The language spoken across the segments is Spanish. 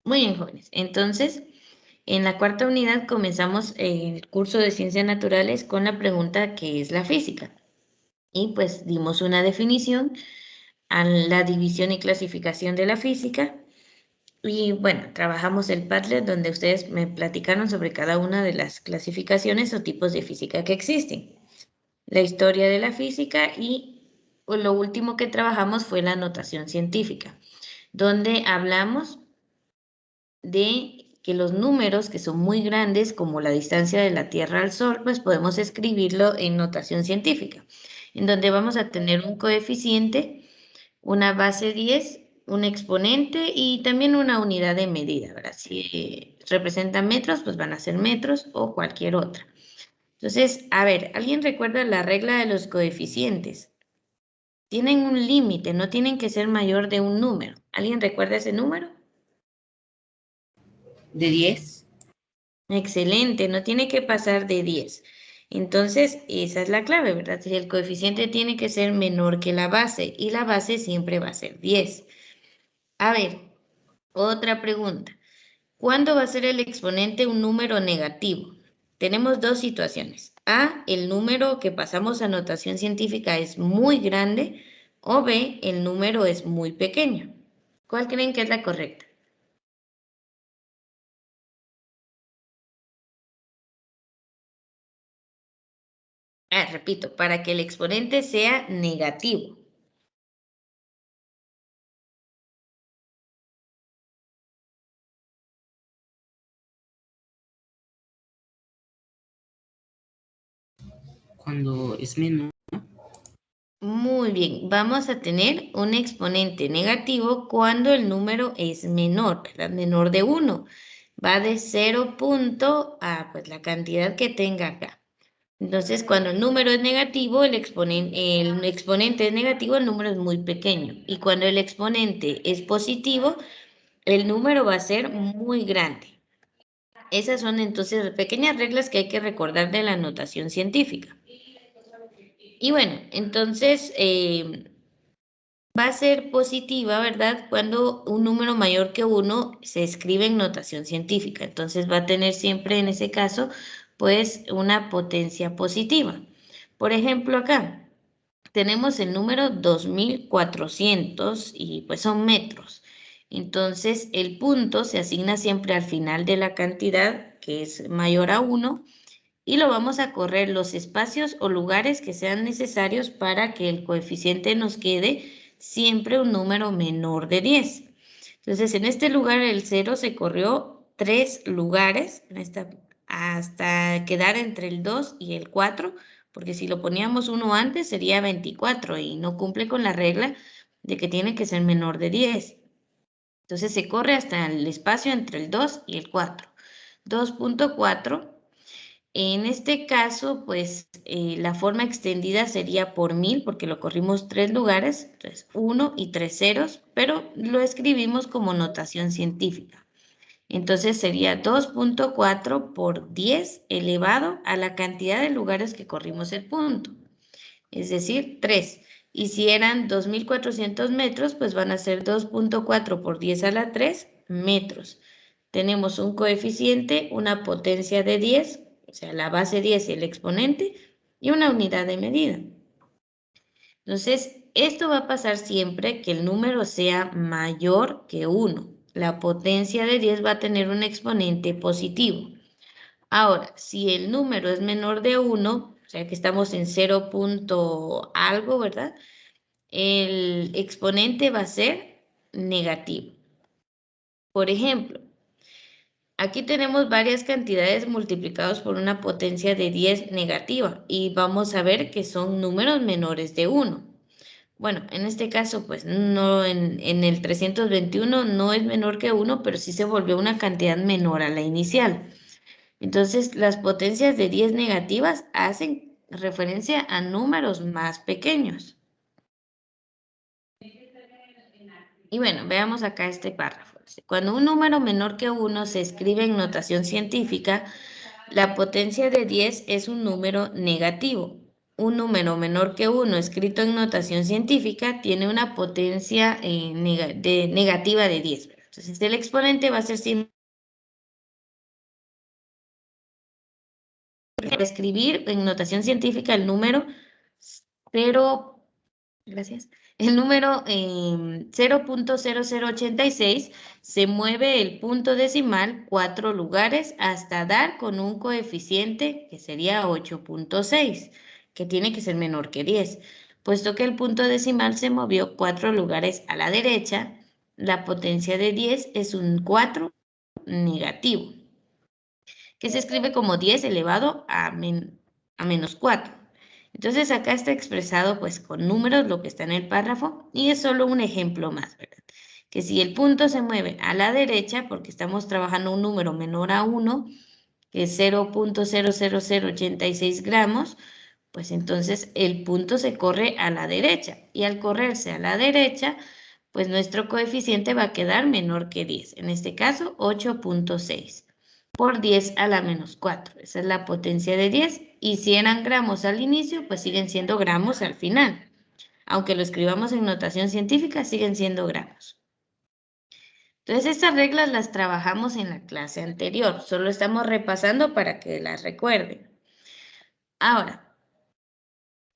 Muy bien, jóvenes. Entonces, en la cuarta unidad comenzamos el curso de Ciencias Naturales con la pregunta ¿qué es la física? Y pues dimos una definición a la división y clasificación de la física. Y bueno, trabajamos el Padlet donde ustedes me platicaron sobre cada una de las clasificaciones o tipos de física que existen. La historia de la física y pues, lo último que trabajamos fue la notación científica, donde hablamos de que los números que son muy grandes, como la distancia de la Tierra al Sol, pues podemos escribirlo en notación científica, en donde vamos a tener un coeficiente, una base 10, un exponente y también una unidad de medida, ¿verdad? Si representan metros, pues van a ser metros o cualquier otra. Entonces, a ver, ¿alguien recuerda la regla de los coeficientes? Tienen un límite, no tienen que ser mayor de un número. ¿Alguien recuerda ese número? ¿De 10? Excelente, no tiene que pasar de 10. Entonces, esa es la clave, ¿verdad? Si el coeficiente tiene que ser menor que la base y la base siempre va a ser 10. A ver, otra pregunta. ¿Cuándo va a ser el exponente un número negativo? Tenemos dos situaciones. A, el número que pasamos a notación científica es muy grande o B, el número es muy pequeño. ¿Cuál creen que es la correcta? Repito, para que el exponente sea negativo. Cuando es menor. Muy bien, vamos a tener un exponente negativo cuando el número es menor, ¿verdad? Menor de 1. Va de 0 a pues, la cantidad que tenga acá. Entonces, cuando el número es negativo, el exponente es negativo, el número es muy pequeño. Y cuando el exponente es positivo, el número va a ser muy grande. Esas son entonces pequeñas reglas que hay que recordar de la notación científica. Y bueno, entonces va a ser positiva, ¿verdad? Cuando un número mayor que 1 se escribe en notación científica. Entonces va a tener siempre en ese caso, pues, una potencia positiva. Por ejemplo, acá tenemos el número 2400 y pues son metros. Entonces el punto se asigna siempre al final de la cantidad que es mayor a 1 y lo vamos a correr los espacios o lugares que sean necesarios para que el coeficiente nos quede siempre un número menor de 10. Entonces, en este lugar el 0 se corrió 3 lugares hasta quedar entre el 2 y el 4, porque si lo poníamos uno antes sería 24 y no cumple con la regla de que tiene que ser menor de 10. Entonces se corre hasta el espacio entre el 2 y el 4. 2.4. En este caso, pues la forma extendida sería por 1000 porque lo corrimos 3 lugares, entonces 1 y 3 ceros, pero lo escribimos como notación científica. Entonces sería 2.4 por 10 elevado a la cantidad de lugares que corrimos el punto, es decir, 3. Y si eran 2400 metros, pues van a ser 2.4 por 10 a la 3 metros. Tenemos un coeficiente, una potencia de 10, o sea, la base 10 y el exponente, y una unidad de medida. Entonces, esto va a pasar siempre que el número sea mayor que 1. La potencia de 10 va a tener un exponente positivo. Ahora, si el número es menor de 1, o sea que estamos en 0 punto algo, ¿verdad? El exponente va a ser negativo. Por ejemplo, aquí tenemos varias cantidades multiplicados por una potencia de 10 negativa y vamos a ver que son números menores de 1. Bueno, en este caso, pues no, en el 321 no es menor que 1, pero sí se volvió una cantidad menor a la inicial. Entonces, las potencias de 10 negativas hacen referencia a números más pequeños. Y bueno, veamos acá este párrafo. Cuando un número menor que 1 se escribe en notación científica, la potencia de 10 es un número negativo. Un número menor que 1 escrito en notación científica tiene una potencia negativa de 10. O Entonces, el exponente va a ser siempre escribir en notación científica el número 0, gracias, el número 0.0086 se mueve el punto decimal 4 lugares hasta dar con un coeficiente que sería 8.6, que tiene que ser menor que 10. Puesto que el punto decimal se movió 4 lugares a la derecha, la potencia de 10 es un 4 negativo, que se escribe como 10 elevado a menos 4. Entonces acá está expresado pues con números lo que está en el párrafo y es solo un ejemplo más, ¿verdad? Que si el punto se mueve a la derecha, porque estamos trabajando un número menor a 1, que es 0.00086 gramos, pues entonces el punto se corre a la derecha y al correrse a la derecha, pues nuestro coeficiente va a quedar menor que 10, en este caso 8.6 por 10 a la menos 4. Esa es la potencia de 10. Y si eran gramos al inicio, pues siguen siendo gramos al final. Aunque lo escribamos en notación científica, siguen siendo gramos. Entonces, estas reglas las trabajamos en la clase anterior. Solo estamos repasando para que las recuerden. Ahora,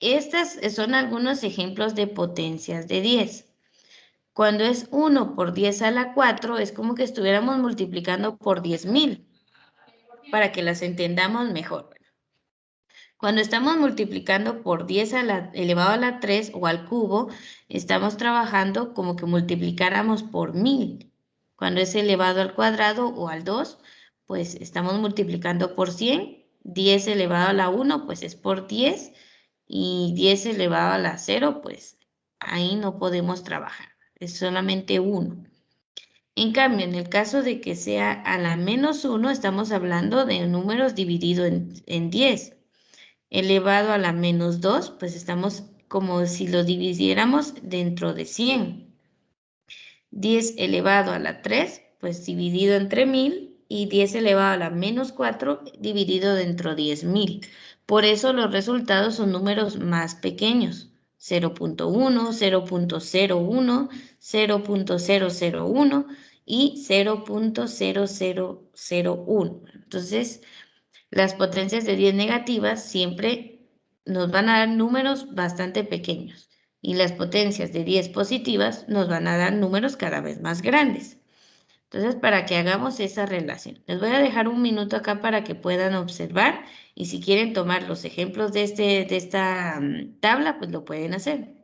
estas son algunos ejemplos de potencias de 10. Cuando es 1 por 10 a la 4, es como que estuviéramos multiplicando por 10.000, para que las entendamos mejor. Cuando estamos multiplicando por 10 elevado a la 3 o al cubo, estamos trabajando como que multiplicáramos por 1000. Cuando es elevado al cuadrado o al 2, pues estamos multiplicando por 100. 10 elevado a la 1, pues es por 10. Y 10 elevado a la 0, pues ahí no podemos trabajar. Es solamente 1. En cambio, en el caso de que sea a la menos 1, estamos hablando de números divididos en 10. Elevado a la menos 2, pues estamos como si lo dividiéramos dentro de 100. 10 elevado a la 3, pues dividido entre 1000, y 10 elevado a la menos 4 dividido dentro de 10.000. Por eso los resultados son números más pequeños. 0.1, 0.01, 0.001 y 0.0001. Entonces, las potencias de 10 negativas siempre nos van a dar números bastante pequeños y las potencias de 10 positivas nos van a dar números cada vez más grandes. Entonces, para que hagamos esa relación, les voy a dejar un minuto acá para que puedan observar y si quieren tomar los ejemplos de esta tabla, pues lo pueden hacer.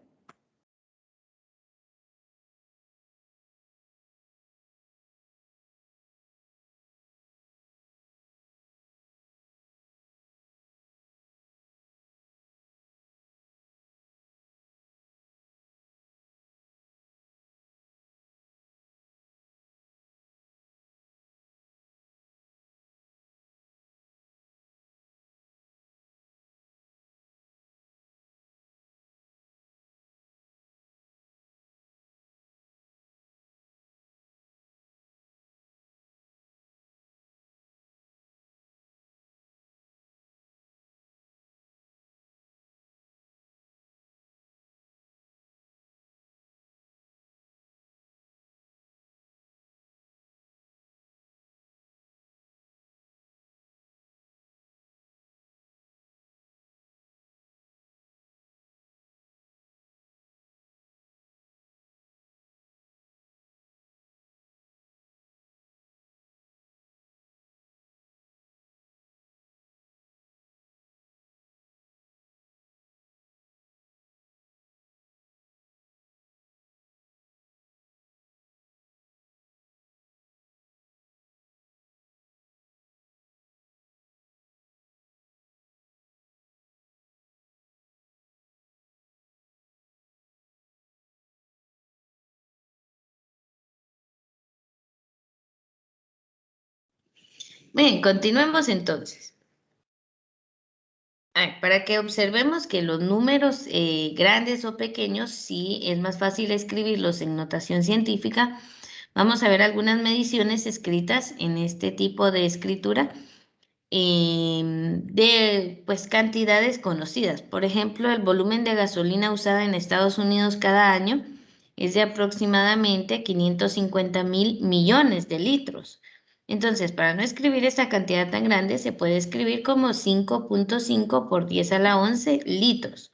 Bien, continuemos entonces. Para que observemos que los números grandes o pequeños, sí es más fácil escribirlos en notación científica. Vamos a ver algunas mediciones escritas en este tipo de escritura de pues, cantidades conocidas. Por ejemplo, el volumen de gasolina usada en Estados Unidos cada año es de aproximadamente 550.000 millones de litros. Entonces, para no escribir esta cantidad tan grande, se puede escribir como 5.5 por 10 a la 11 litros.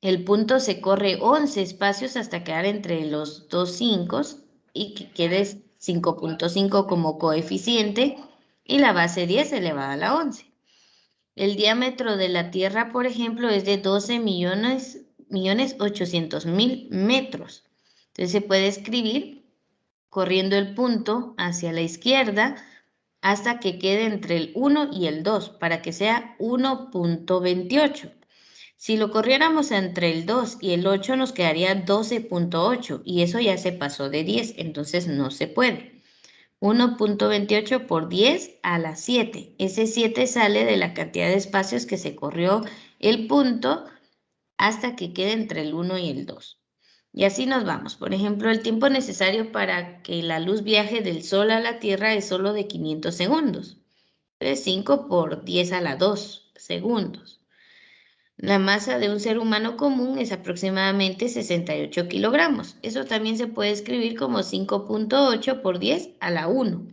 El punto se corre 11 espacios hasta quedar entre los dos 5 y que quede 5.5 como coeficiente y la base 10 elevada a la 11. El diámetro de la Tierra, por ejemplo, es de 12.800.000 metros. Entonces se puede escribir corriendo el punto hacia la izquierda hasta que quede entre el 1 y el 2 para que sea 1.28. Si lo corriéramos entre el 2 y el 8 nos quedaría 12.8 y eso ya se pasó de 10, entonces no se puede. 1.28 por 10 a la 7. Ese 7 sale de la cantidad de espacios que se corrió el punto hasta que quede entre el 1 y el 2. Y así nos vamos. Por ejemplo, el tiempo necesario para que la luz viaje del Sol a la Tierra es solo de 500 segundos. Entonces 5 por 10 a la 2 segundos. La masa de un ser humano común es aproximadamente 68 kilogramos. Eso también se puede escribir como 5.8 por 10 a la 1.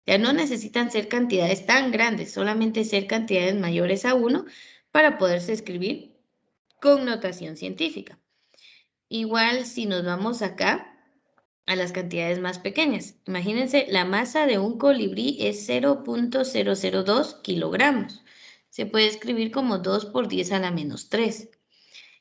Ya no necesitan ser cantidades tan grandes, solamente ser cantidades mayores a 1 para poderse escribir con notación científica. Igual si nos vamos acá a las cantidades más pequeñas. Imagínense, la masa de un colibrí es 0.002 kilogramos. Se puede escribir como 2 por 10 a la menos 3.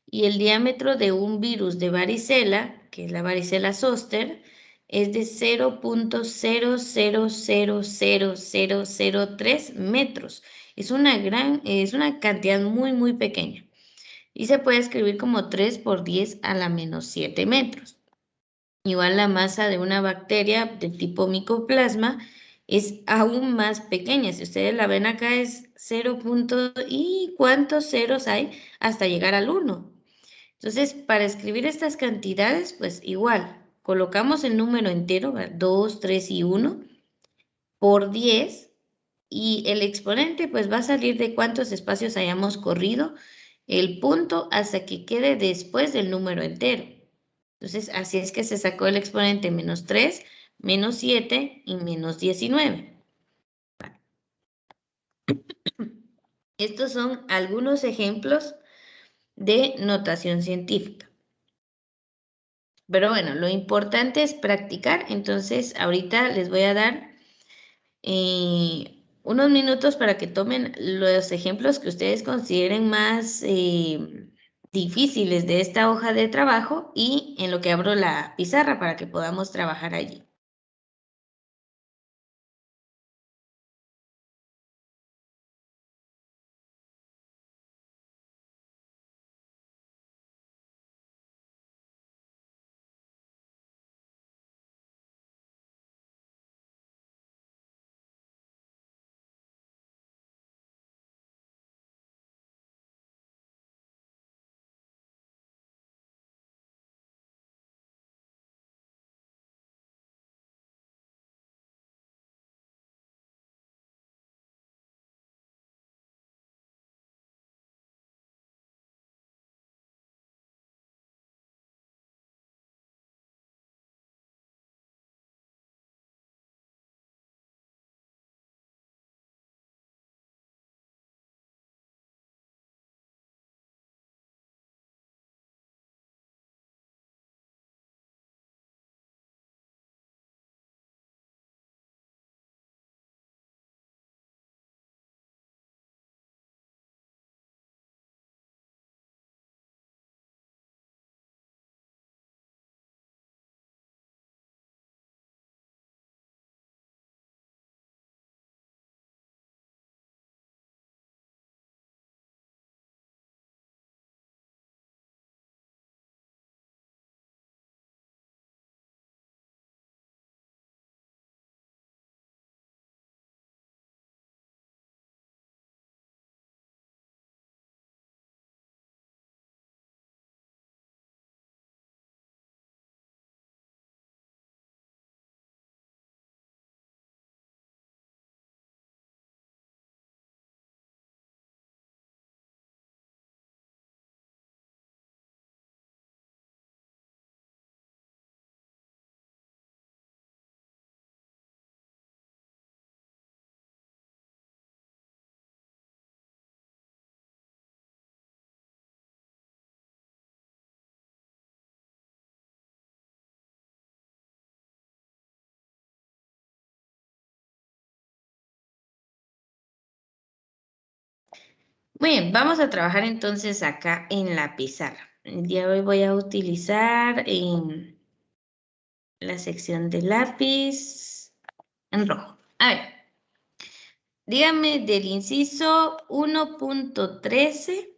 Y el diámetro de un virus de varicela, que es la varicela zoster, es de 0.0000003 metros. Es una cantidad muy, muy pequeña. Y se puede escribir como 3 por 10 a la menos 7 metros. Igual la masa de una bacteria del tipo micoplasma es aún más pequeña. Si ustedes la ven acá es 0. ¿Y cuántos ceros hay hasta llegar al 1? Entonces, para escribir estas cantidades, pues igual, colocamos el número entero, 2, 3 y 1, por 10, y el exponente pues va a salir de cuántos espacios hayamos corrido el punto hasta que quede después del número entero. Entonces, así es que se sacó el exponente menos 3, menos 7 y menos 19. Estos son algunos ejemplos de notación científica. Pero bueno, lo importante es practicar. Entonces, ahorita les voy a dar unos minutos para que tomen los ejemplos que ustedes consideren más difíciles de esta hoja de trabajo y en lo que abro la pizarra para que podamos trabajar allí. Muy bien, vamos a trabajar entonces acá en la pizarra. El día de hoy voy a utilizar la sección de lápiz en rojo. A ver, dígame del inciso 1.13,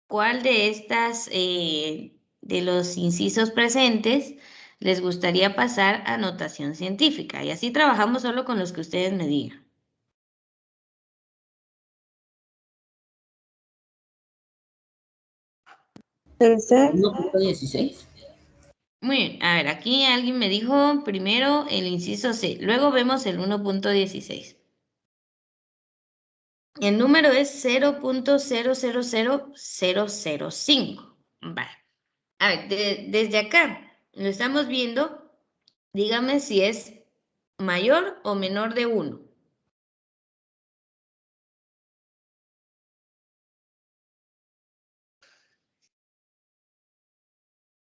¿cuál de estas, de los incisos presentes, les gustaría pasar a notación científica? Y así trabajamos solo con los que ustedes me digan. El C. 1.16. Muy bien, a ver, aquí alguien me dijo primero el inciso C, luego vemos el 1.16. El número es 0.000005. Vale. A ver, desde acá lo estamos viendo. Dígame si es mayor o menor de 1.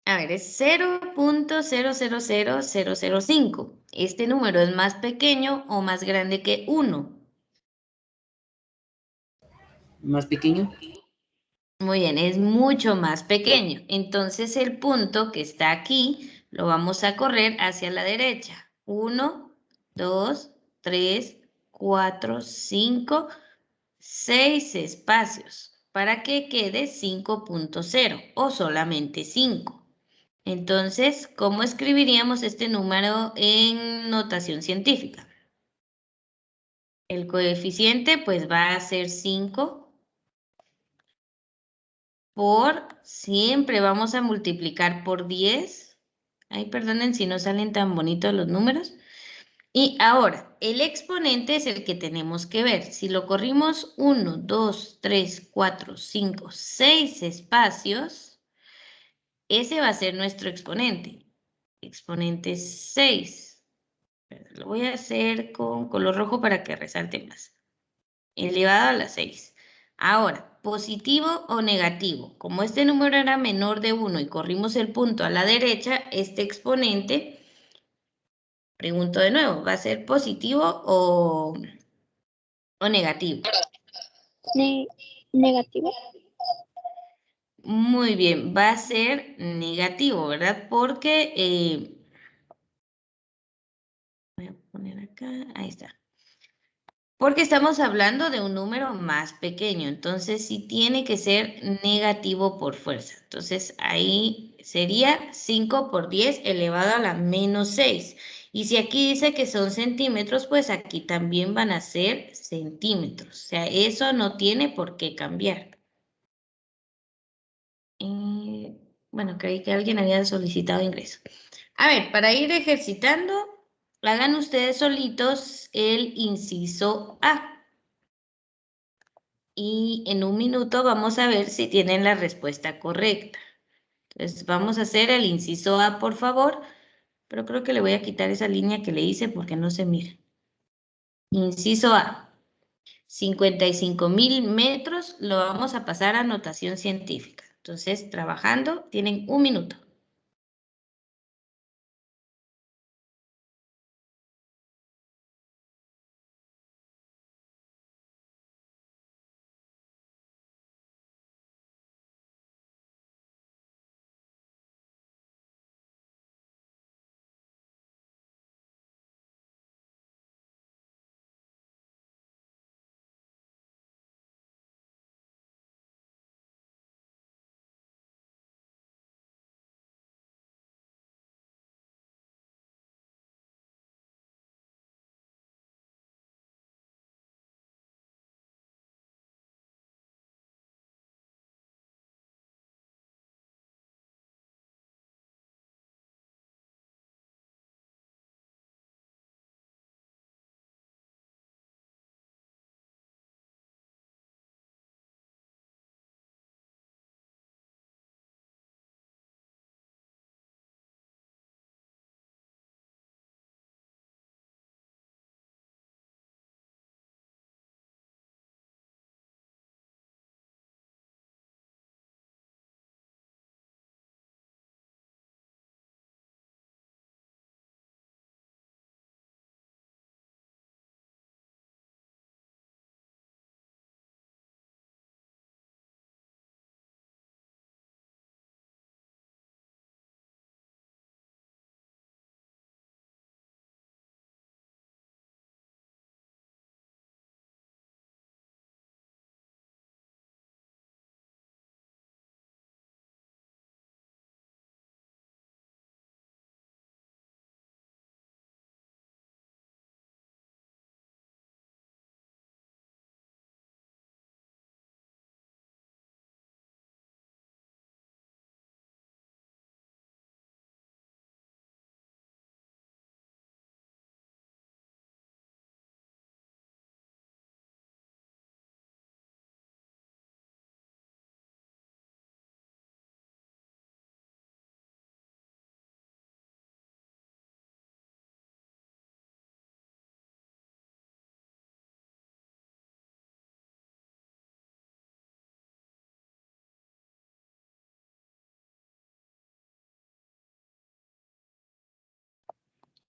A ver, es 0.000005. ¿Este número es más pequeño o más grande que 1? Más pequeño. Muy bien, es mucho más pequeño. Entonces el punto que está aquí lo vamos a correr hacia la derecha. 1, 2, 3, 4, 5, 6 espacios para que quede 5.0 o solamente 5. Entonces, ¿cómo escribiríamos este número en notación científica? El coeficiente pues va a ser 5 por, siempre vamos a multiplicar por 10. Ay, perdonen si no salen tan bonitos los números. Y ahora, el exponente es el que tenemos que ver. Si lo corrimos 1, 2, 3, 4, 5, 6 espacios, ese va a ser nuestro exponente. Exponente 6. Lo voy a hacer con color rojo para que resalte más. Elevado a la 6. Ahora, positivo o negativo. Como este número era menor de 1 y corrimos el punto a la derecha, este exponente, pregunto de nuevo, ¿va a ser positivo o negativo? Negativo. Muy bien, va a ser negativo, ¿verdad? Porque, voy a poner acá, ahí está. Porque estamos hablando de un número más pequeño, entonces sí tiene que ser negativo por fuerza. Entonces ahí sería 5 por 10 elevado a la menos 6. Y si aquí dice que son centímetros, pues aquí también van a ser centímetros. O sea, eso no tiene por qué cambiar. Bueno, creí que alguien había solicitado ingreso. A ver, para ir ejercitando, hagan ustedes solitos el inciso A. Y en un minuto vamos a ver si tienen la respuesta correcta. Entonces vamos a hacer el inciso A, por favor, pero creo que le voy a quitar esa línea que le hice porque no se mira. Inciso A, 55.000 metros lo vamos a pasar a notación científica. Entonces, trabajando, tienen un minuto.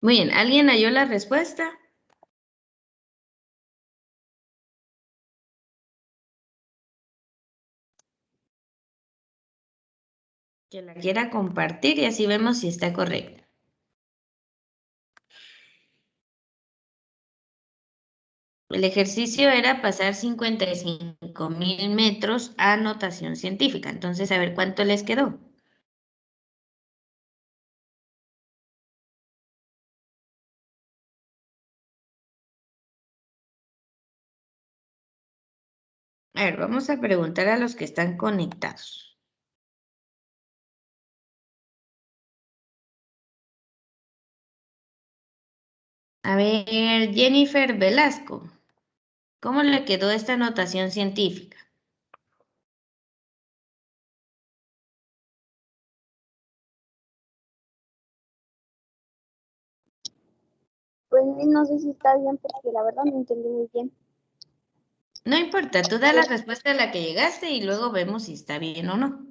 Muy bien, ¿alguien halló la respuesta? Que la quiera compartir y así vemos si está correcta. El ejercicio era pasar 55,000 metros a notación científica. Entonces, a ver cuánto les quedó. A ver, vamos a preguntar a los que están conectados. A ver, Jennifer Velasco, ¿cómo le quedó esta notación científica? Pues no sé si está bien porque la verdad no entendí muy bien. No importa, tú da la respuesta a la que llegaste y luego vemos si está bien o no.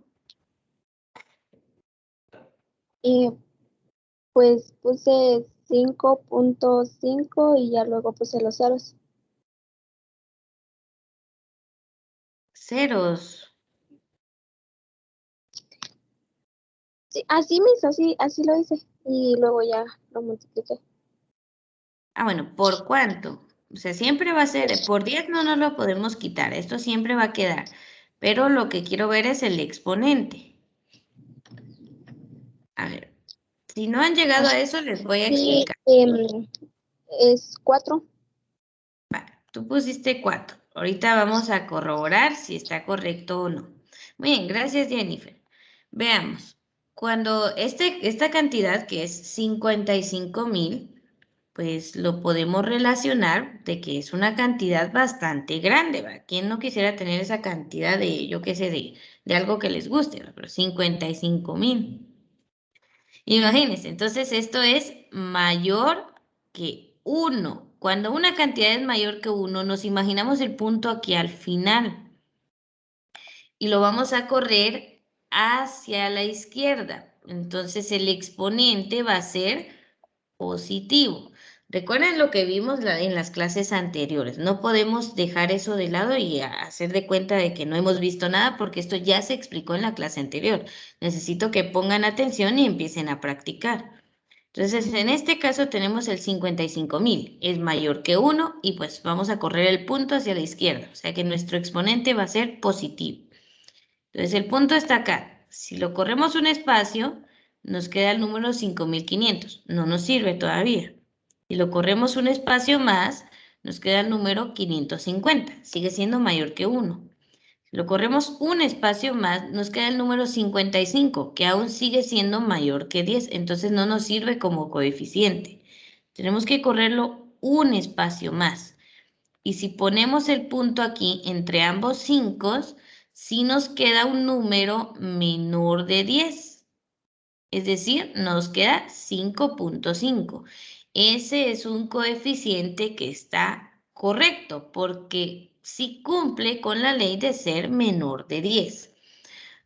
Pues puse 5.5 y ya luego puse los ceros. Ceros. Sí, así me hizo, así lo hice. Y luego ya lo multipliqué. Ah, bueno, ¿por cuánto? O sea, siempre va a ser, por 10 no nos lo podemos quitar, esto siempre va a quedar. Pero lo que quiero ver es el exponente. A ver, si no han llegado a eso, les voy a Sí, explicar. es 4. Vale, tú pusiste 4. Ahorita vamos a corroborar si está correcto o no. Muy bien, gracias Jennifer. Veamos, cuando esta cantidad que es 55,000, pues lo podemos relacionar de que es una cantidad bastante grande, ¿va? ¿Quién no quisiera tener esa cantidad de, yo qué sé, de algo que les guste, ¿va? Pero 55,000. Imagínense, entonces esto es mayor que 1. Cuando una cantidad es mayor que 1, nos imaginamos el punto aquí al final y lo vamos a correr hacia la izquierda. Entonces el exponente va a ser positivo. Recuerden lo que vimos en las clases anteriores. No podemos dejar eso de lado y hacer de cuenta de que no hemos visto nada porque esto ya se explicó en la clase anterior. Necesito que pongan atención y empiecen a practicar. Entonces, en este caso tenemos el 55,000. Es mayor que 1 y pues vamos a correr el punto hacia la izquierda. O sea que nuestro exponente va a ser positivo. Entonces, el punto está acá. Si lo corremos un espacio, nos queda el número 5,500. No nos sirve todavía. Si lo corremos un espacio más, nos queda el número 550. Sigue siendo mayor que 1. Si lo corremos un espacio más, nos queda el número 55, que aún sigue siendo mayor que 10. Entonces no nos sirve como coeficiente. Tenemos que correrlo un espacio más. Y si ponemos el punto aquí entre ambos 5, sí nos queda un número menor de 10. Es decir, nos queda 5.5. Ese es un coeficiente que está correcto porque sí cumple con la ley de ser menor de 10.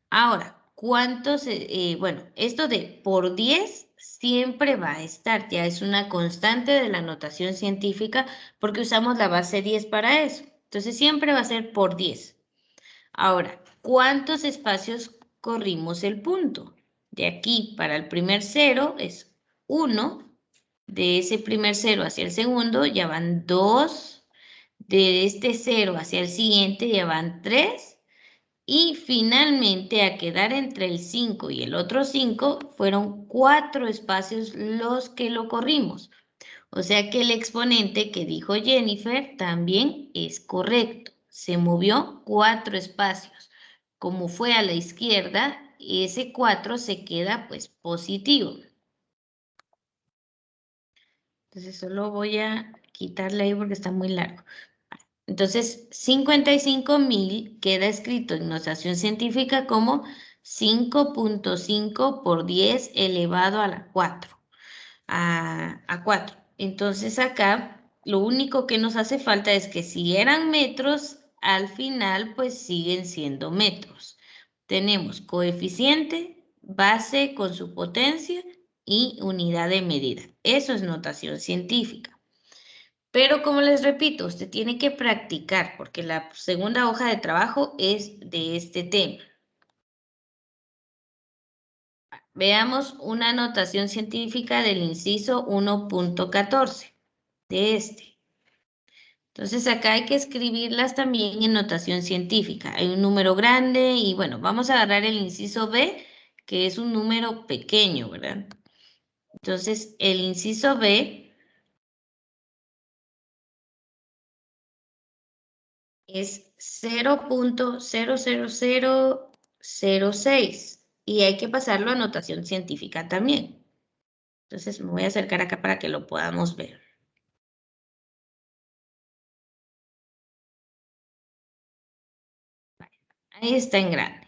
Ahora, bueno, esto de por 10 siempre va a estar, ya es una constante de la notación científica porque usamos la base 10 para eso. Entonces siempre va a ser por 10. Ahora, ¿cuántos espacios corrimos el punto? De aquí para el primer cero es 1, de ese primer cero hacia el segundo ya van 2, de este cero hacia el siguiente ya van 3, y finalmente a quedar entre el 5 y el otro 5 fueron 4 espacios los que lo corrimos. O sea que el exponente que dijo Jennifer también es correcto. Se movió 4 espacios. Como fue a la izquierda, ese 4 se queda pues positivo. Entonces solo voy a quitarle ahí porque está muy largo. Entonces 55,000 queda escrito en notación científica como 5.5 por 10 elevado a la 4. A 4. Entonces acá lo único que nos hace falta es que si eran metros, al final pues siguen siendo metros. Tenemos coeficiente, base con su potencia y unidad de medida. Eso es notación científica. Pero como les repito, usted tiene que practicar porque la segunda hoja de trabajo es de este tema. Veamos una notación científica del inciso 1.14 de este. Entonces acá hay que escribirlas también en notación científica. Hay un número grande y bueno, vamos a agarrar el inciso B, que es un número pequeño, ¿verdad? Entonces el inciso B es 0.00006 y hay que pasarlo a notación científica también. Entonces me voy a acercar acá para que lo podamos ver. Ahí está en grande.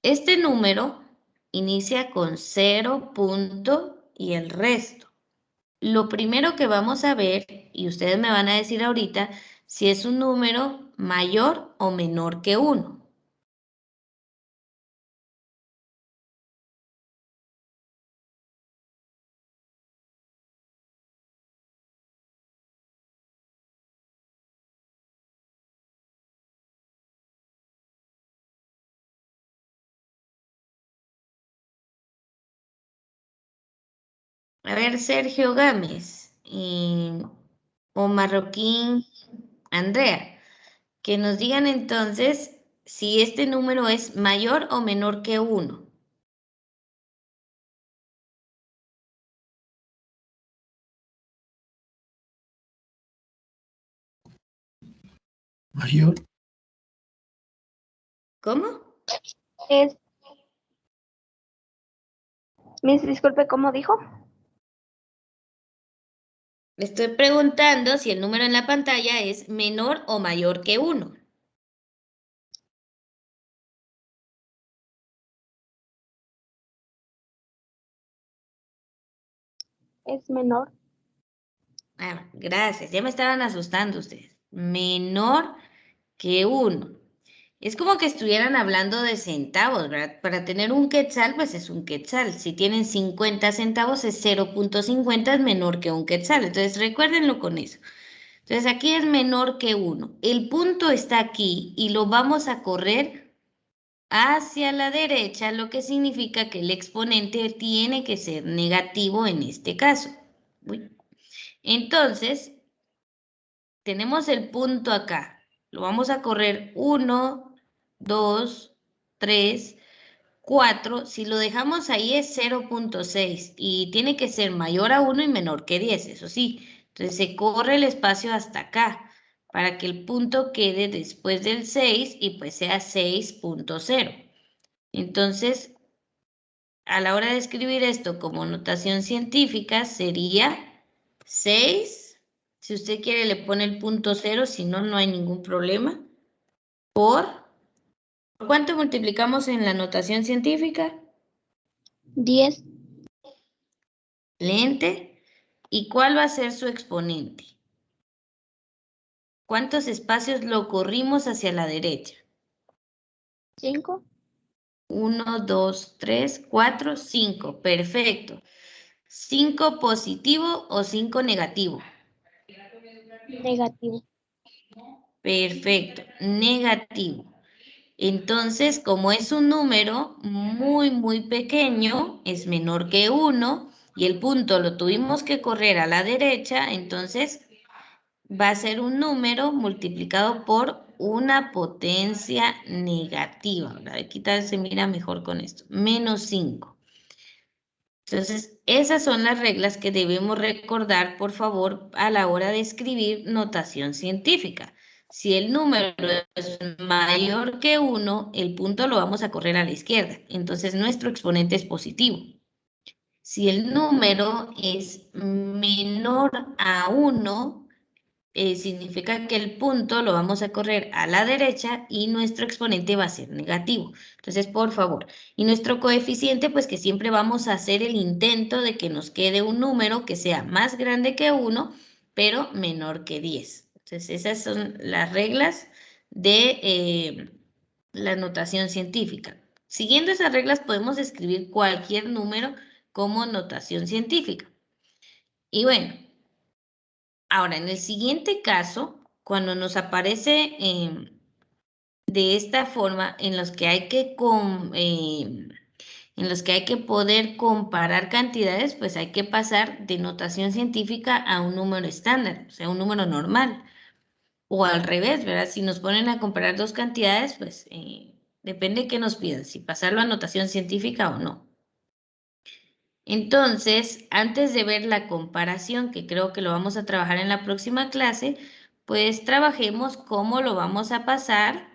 Este número inicia con 0 punto y el resto. Lo primero que vamos a ver, y ustedes me van a decir ahorita, si es un número mayor o menor que 1. A ver, Sergio Gámez o Marroquín Andrea, que nos digan entonces si este número es mayor o menor que 1. Mayor. ¿Cómo? Es, Miss, disculpe, ¿cómo dijo? Le estoy preguntando si el número en la pantalla es menor o mayor que 1. Es menor. Ah, gracias, ya me estaban asustando ustedes. Menor que 1. Es como que estuvieran hablando de centavos, ¿verdad? Para tener un quetzal, pues es un quetzal. Si tienen 50 centavos, es 0.50, es menor que un quetzal. Entonces, recuérdenlo con eso. Entonces, aquí es menor que 1. El punto está aquí y lo vamos a correr hacia la derecha, lo que significa que el exponente tiene que ser negativo en este caso. Uy. Entonces, tenemos el punto acá. Lo vamos a correr 1, 2, 3, 4. Si lo dejamos ahí es 0.6 y tiene que ser mayor a 1 y menor que 10, eso sí. Entonces se corre el espacio hasta acá para que el punto quede después del 6 y pues sea 6.0. Entonces, a la hora de escribir esto como notación científica sería 6. Si usted quiere le pone el punto 0, si no, no hay ningún problema. ¿Por cuánto multiplicamos en la notación científica? 10. Excelente. ¿Y cuál va a ser su exponente? ¿Cuántos espacios lo corrimos hacia la derecha? 5. 1, 2, 3, 4, 5. Perfecto. ¿5 positivo o 5 negativo? Negativo. Perfecto, negativo. Entonces, como es un número muy pequeño, es menor que 1 y el punto lo tuvimos que correr a la derecha, entonces va a ser un número multiplicado por una potencia negativa. Aquí tal se mira mejor con esto, menos 5. Entonces, esas son las reglas que debemos recordar, por favor, a la hora de escribir notación científica. Si el número es mayor que 1, el punto lo vamos a correr a la izquierda. Entonces, nuestro exponente es positivo. Si el número es menor a 1, significa que el punto lo vamos a correr a la derecha y nuestro exponente va a ser negativo. Entonces, por favor, y nuestro coeficiente, pues que siempre vamos a hacer el intento de que nos quede un número que sea más grande que 1, pero menor que 10. Entonces, esas son las reglas de la notación científica. Siguiendo esas reglas podemos escribir cualquier número como notación científica. Y bueno, ahora en el siguiente caso, cuando nos aparece de esta forma, en los que hay que poder comparar cantidades, pues hay que pasar de notación científica a un número estándar, o sea, un número normal. O al revés, ¿verdad? Si nos ponen a comparar dos cantidades, pues depende de qué nos pidan, si pasarlo a notación científica o no. Entonces, antes de ver la comparación, que creo que lo vamos a trabajar en la próxima clase, pues trabajemos cómo lo vamos a pasar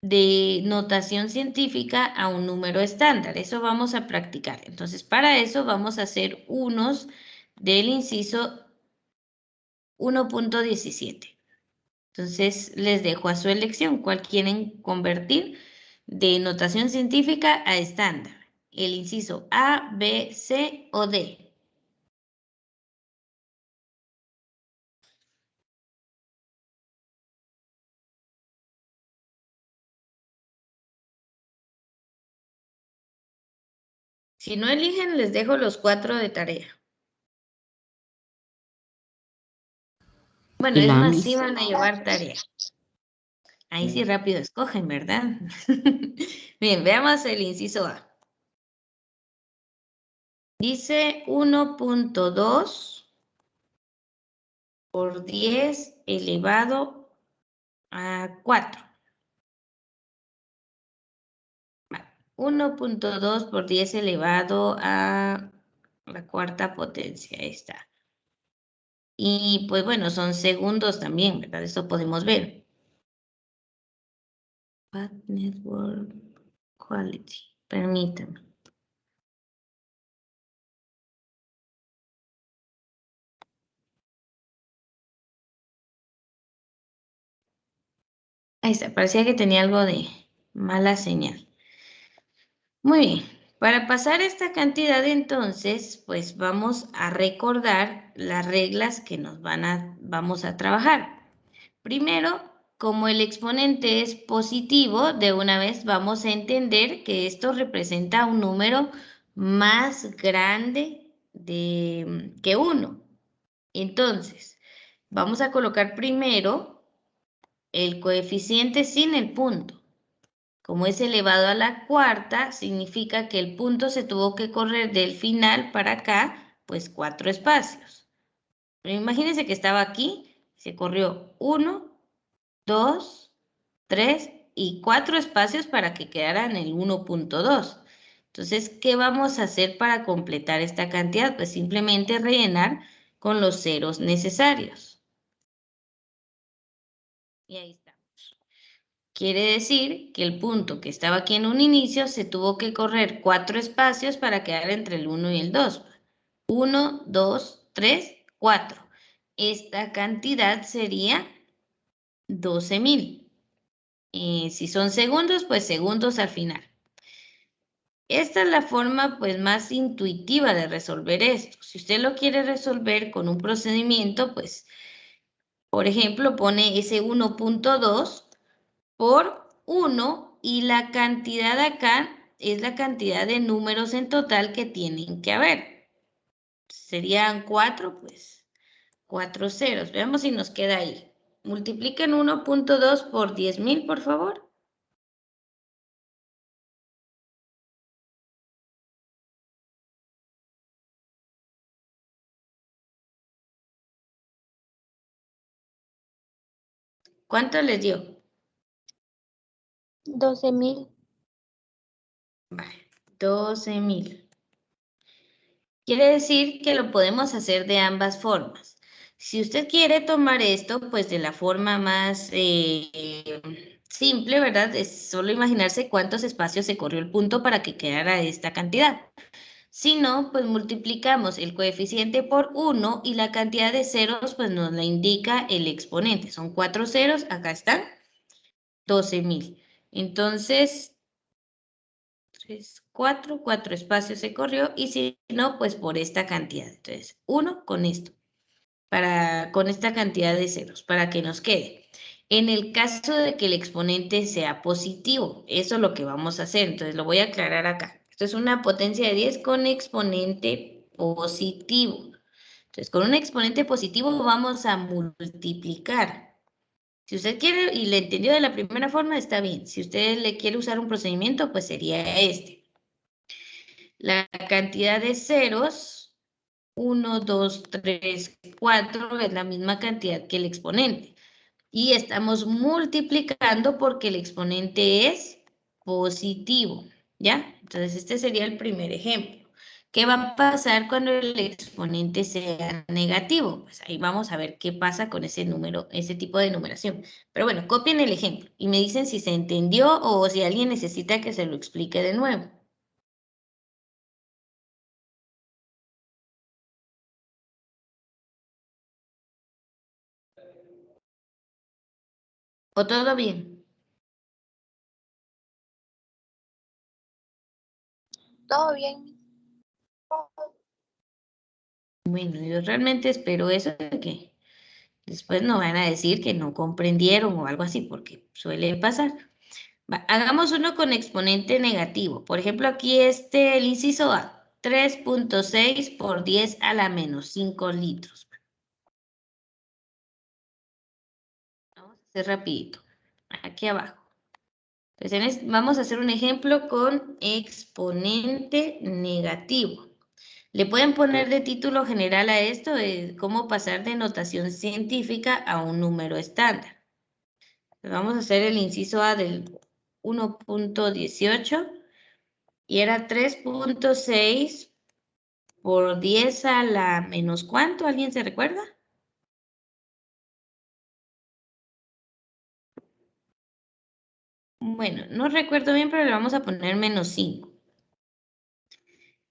de notación científica a un número estándar. Eso vamos a practicar. Entonces, para eso vamos a hacer unos del inciso 1.17. Entonces, les dejo a su elección cuál quieren convertir de notación científica a estándar. El inciso A, B, C o D. Si no eligen, les dejo los 4 de tarea. Bueno, El es A, más, Miss. sí van a llevar tarea. Ahí sí rápido escogen, ¿verdad? Bien, veamos el inciso A. Dice 1.2 por 10 elevado a 4. 1.2 por 10 elevado a la cuarta potencia. Ahí está. Y pues bueno, son segundos también, ¿verdad? Eso podemos ver. Path Network Quality. Permítanme. Ahí está, parecía que tenía algo de mala señal. Muy bien, para pasar esta cantidad entonces, pues vamos a recordar las reglas que vamos a trabajar. Primero, como el exponente es positivo, de una vez vamos a entender que esto representa un número más grande que 1. Entonces, vamos a colocar primero el coeficiente sin el punto. Como es elevado a la cuarta, significa que el punto se tuvo que correr del final para acá, pues 4 espacios. Pero imagínense que estaba aquí, se corrió 1, 2, 3 y 4 espacios para que quedara en el 1.2. Entonces, ¿qué vamos a hacer para completar esta cantidad? Pues simplemente rellenar con los ceros necesarios. Y ahí está. Quiere decir que el punto que estaba aquí en un inicio se tuvo que correr 4 espacios para quedar entre el 1 y el 2. 1, 2, 3, 4. Esta cantidad sería 12,000. Si son segundos, pues segundos al final. Esta es la forma pues más intuitiva de resolver esto. Si usted lo quiere resolver con un procedimiento, pues, por ejemplo, pone ese 1.2 por 1 y la cantidad acá es la cantidad de números en total que tienen que haber. Serían 4, pues 4 ceros. Veamos si nos queda ahí. Multipliquen 1.2 por 10,000, por favor. ¿Cuánto les dio? 12,000. Vale, 12,000. Quiere decir que lo podemos hacer de ambas formas. Si usted quiere tomar esto, pues de la forma más simple, ¿verdad? Es solo imaginarse cuántos espacios se corrió el punto para que quedara esta cantidad. Si no, pues multiplicamos el coeficiente por 1 y la cantidad de ceros, pues nos la indica el exponente. Son 4 ceros, acá están, 12,000. Entonces, 3, 4 espacios se corrió y si no, pues por esta cantidad. Entonces, 1 con esto, con esta cantidad de ceros, para que nos quede. En el caso de que el exponente sea positivo, eso es lo que vamos a hacer. Entonces, lo voy a aclarar acá. Esto es una potencia de 10 con exponente positivo. Entonces, con un exponente positivo vamos a multiplicar. Si usted quiere y le entendió de la primera forma, está bien. Si usted le quiere usar un procedimiento, pues sería este. La cantidad de ceros, 1, 2, 3, 4, es la misma cantidad que el exponente. Y estamos multiplicando porque el exponente es positivo, ¿ya? Entonces, este sería el primer ejemplo. ¿Qué va a pasar cuando el exponente sea negativo? Pues ahí vamos a ver qué pasa con ese número, ese tipo de numeración. Pero bueno, copien el ejemplo y me dicen si se entendió o si alguien necesita que se lo explique de nuevo. ¿O todo bien? Todo bien. Bueno, yo realmente espero eso de que después no van a decir que no comprendieron o algo así, porque suele pasar. Hagamos uno con exponente negativo. Por ejemplo, aquí el inciso A, 3.6 por 10 a la menos 5 litros. Vamos a hacer rapidito. Aquí abajo. Entonces, vamos a hacer un ejemplo con exponente negativo. Le pueden poner de título general a esto de cómo pasar de notación científica a un número estándar. Vamos a hacer el inciso A del 1.18 y era 3.6 por 10 a la menos ¿cuánto? ¿Alguien se recuerda? Bueno, no recuerdo bien, pero le vamos a poner menos 5.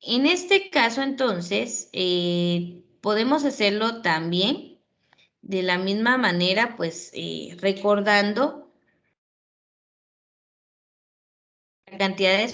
En este caso, entonces, podemos hacerlo también de la misma manera, pues, recordando la cantidad de